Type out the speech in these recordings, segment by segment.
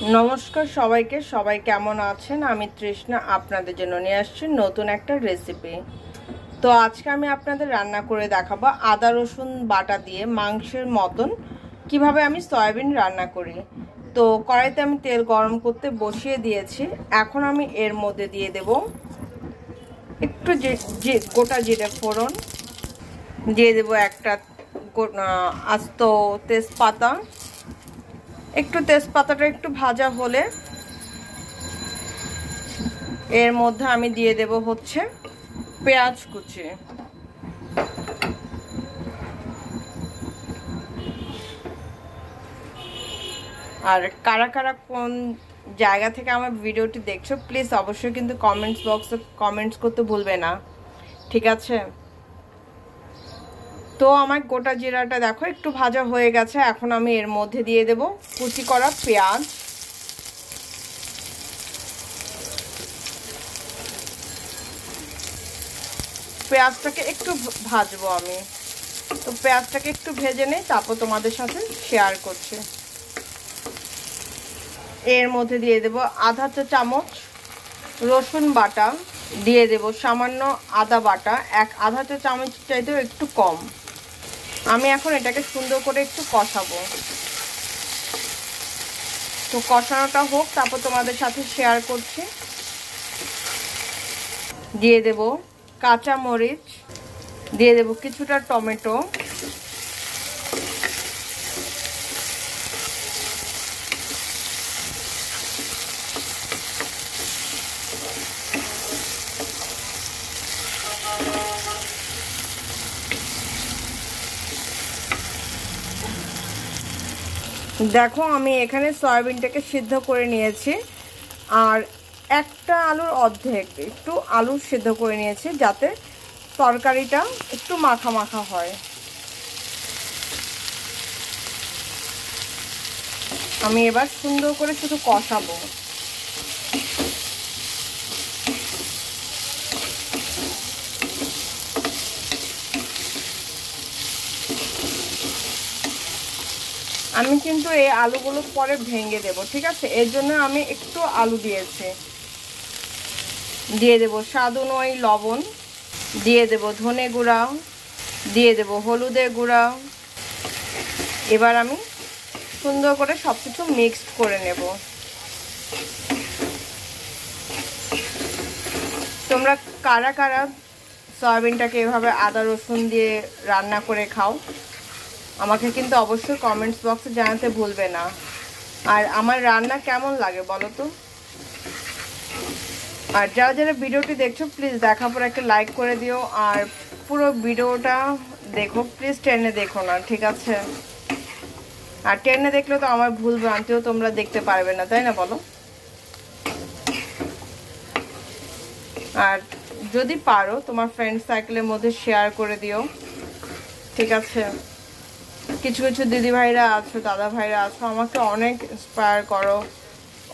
নমস্কার সবাইকে। সবাই কেমন আছেন? আমি তৃষ্ণা আপনাদের জন্য নিয়ে আসছি নতুন একটা রেসিপি। তো আজকে আমি আপনাদের রান্না করে দেখাবো আদা রসুন বাটা দিয়ে মাংসের মতন কিভাবে আমি সয়াবিন রান্না করি। তো কড়াইতে আমি তেল গরম করতে বসিয়ে দিয়েছি। এখন আমি এর মধ্যে দিয়ে দেব একটু গোটা জিরে ফোড়ন, দিয়ে দেব একটা আস্ত তেজপাতা। একটু তেজপাতাটা একটু ভাজা হলে এর মধ্যে আমি দিয়ে দেব হচ্ছে পেঁয়াজ কুচি। আর কারা কারা কোন জায়গা থেকে আমার ভিডিওটি দেখছো প্লিজ অবশ্যই কিন্তু কমেন্টস বক্সে কমেন্টস করতে ভুলবে না, ঠিক আছে? তো আমার গোটা জিরাটা দেখো একটু ভাজা হয়ে গেছে। এখন আমি এর মধ্যে দিয়ে দেব কুচি করা পেঁয়াজ। পেঁয়াজটাকে একটু ভাজবো আমি। তো পেঁয়াজটাকে একটু ভেজে নেই, তারপর তোমাদের সাথে শেয়ার করছি। এর মধ্যে দিয়ে দেব আধা চা চামচ রসুন বাটা, দিয়ে দেব সামান্য আদা বাটা, আধা চা চামচ চাইতেও একটু কম। আমি এখন এটাকে সুন্দর করে একটু কষাবো। তো কষানোটা হোক, তারপর তোমাদের সাথে শেয়ার করছি। দিয়ে দেব কাঁচা মরিচ, দিয়ে দেব কিছুটা টমেটো, দেখো আমি এখানে সয়াবিনটাকে সিদ্ধ করে নিয়েছি। আর একটা আলুর অর্ধেক একটু আলু সিদ্ধ করে নিয়েছি, যাতে তরকারিটা একটু মাখা মাখা হয়। আমি এবার সুন্দর করে শুধু কষাবো। আমি কিন্তু এই আলুগুলো পরে ভেঙে দেব, ঠিক আছে? এর জন্য আমি একটু আলু দিয়েছি। দিয়ে দেব স্বাদ অনুযায়ী লবণ, দিয়ে দেব ধনে গুঁড়া, দিয়ে দেব হলুদের গুঁড়া। এবার আমি সুন্দর করে সব কিছু মিক্সড করে নেব। তোমরা কারা কারা সয়াবিনটাকে এভাবে আদা রসুন দিয়ে রান্না করে খাও আমাকে কিন্তু অবশ্যই কমেন্টস বক্সে জানাতে ভুলবে না। আর আমার রান্না কেমন লাগে বলো তো। আর যারা যারা ভিডিওটি দেখছো প্লিজ দেখার পর একটা লাইক করে দিও। আর পুরো ভিডিওটা দেখো, প্লিজ টেনে দেখো না, ঠিক আছে? আর টেনে দেখলে তো আমার ভুল ভ্রান্তিও তোমরা দেখতে পারবে না, তাই না বলো? আর যদি পারো তোমার ফ্রেন্ড সার্কেলের মধ্যে শেয়ার করে দিও, ঠিক আছে? কিছু কিছু দিদি ভাইরা আছো, দাদা ভাইরা আছো, আমাকে অনেক ইন্সপায়ার করো,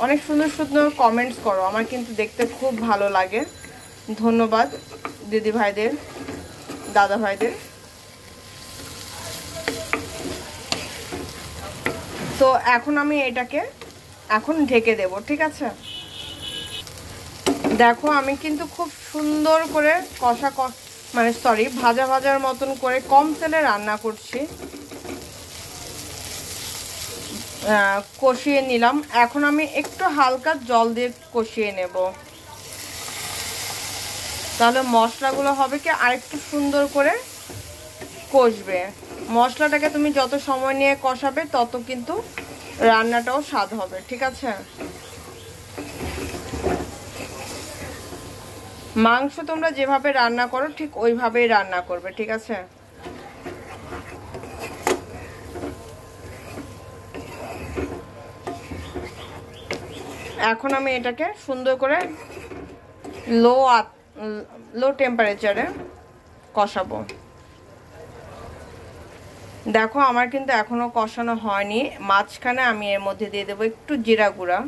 অনেক সুন্দর সুন্দর কমেন্টস করো, আমার কিন্তু দেখতে খুব ভালো লাগে। ধন্যবাদ দিদি ভাইদের, দাদা ভাইদের। তো এখন আমি এটাকে এখন ঢেকে দেব, ঠিক আছে? দেখো আমি কিন্তু খুব সুন্দর করে ভাজা ভাজার মতন করে কম তেলে রান্না করছি। কষিয়ে নিলাম। এখন আমি একটু হালকা জল দিয়ে কষিয়ে নেব, তাহলে মশলাগুলো হবে কি আরেকটু সুন্দর করে কষবে। মশলাটাকে তুমি যত সময় নিয়ে কষাবে তত কিন্তু রান্নাটাও স্বাদ হবে, ঠিক আছে? মাংস তোমরা যেভাবে রান্না করো ঠিক ওইভাবেই রান্না করবে, ঠিক আছে? এখন আমি এটাকে সুন্দর করে লো টেম্পারেচারে কষাবো। দেখো আমার কিন্তু এখনো কষানো হয়নি। মাঝখানে আমি এর মধ্যে দিয়ে দেবো একটু জিরা গুঁড়া।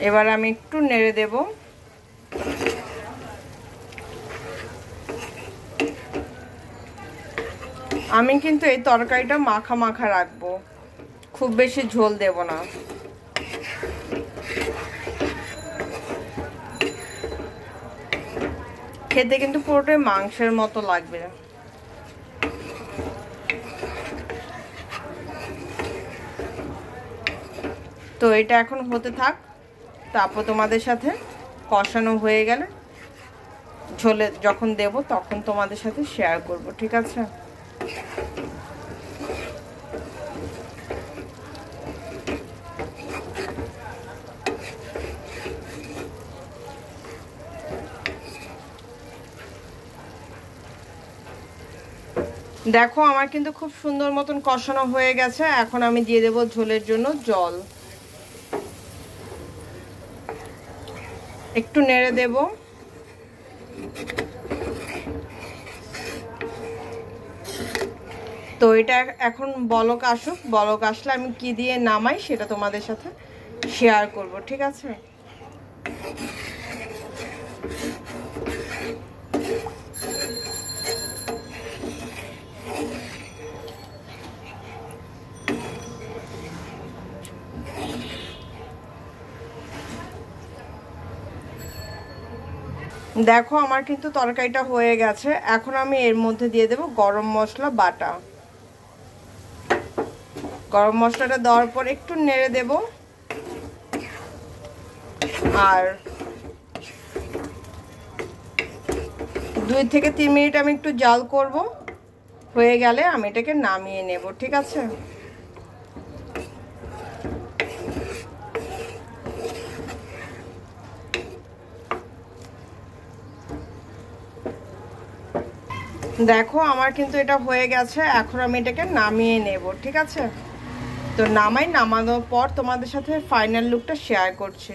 এবার আমি একটু নেড়ে দেব। আমি কিন্তু এই তরকারিটা মাখা মাখা রাখবো, খুব বেশি ঝোল দেব না। খেতে কিন্তু পুরোটাই মাংসের মতো লাগবে। তো এটা এখন হতে থাক, তারপর তোমাদের সাথে কষানো হয়ে গেলে ঝোলে যখন দেব তখন তোমাদের সাথে শেয়ার করব, ঠিক আছে? দেখো আমার কিন্তু খুব সুন্দর মতন কষানো হয়ে গেছে। এখন আমি দিয়ে দেব ঝোলের জন্য জল, একটু নেড়ে দেব। তো এটা এখন বলক আসুক, বলক আসলে আমি কি দিয়ে নামাই সেটা তোমাদের সাথে শেয়ার করব, ঠিক আছে? দেখো আমার কিন্তু তরকারিটা হয়ে গেছে। এখন আমি এর মধ্যে দিয়ে দেব গরম মশলা বাটা। গরম মশলাটা দেওয়ার পর একটু নেড়ে দেব, আর 2 থেকে 3 মিনিট আমি একটু জাল করব। হয়ে গেলে আমি এটাকে নামিয়ে নেব, ঠিক আছে? দেখো আমার কিন্তু এটা হয়ে গেছে। এখন আমি এটাকে নামিয়ে নেব, ঠিক আছে? তো নামানোর পর তোমাদের সাথে ফাইনাল লুকটা শেয়ার করছি।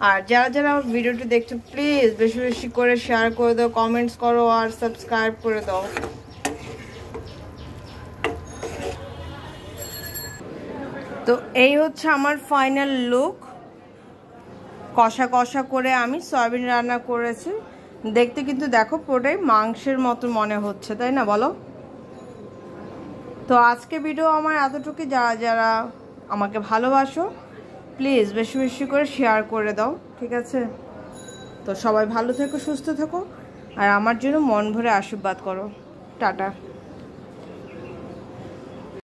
আর যারা যারা ভিডিওটি দেখছো প্লিজ বেশি বেশি করে শেয়ার করে দাও, কমেন্টস করো আর সাবস্ক্রাইব করে দাও। তো এই হচ্ছে আমার ফাইনাল লুক। কষা কষা করে আমি সয়াবিন রান্না করেছি। দেখতে কিন্তু দেখো পুরোটাই মাংসের মতো মনে হচ্ছে, তাই না বলো? তো আজকে ভিডিও আমার এতটুকু। যারা যারা আমাকে ভালোবাসো প্লিজ বেশি বেশি করে শেয়ার করে দাও, ঠিক আছে? তো সবাই ভালো থেকো, সুস্থ থেকো, আর আমার জন্য মন ভরে আশীর্বাদ করো। টাটা।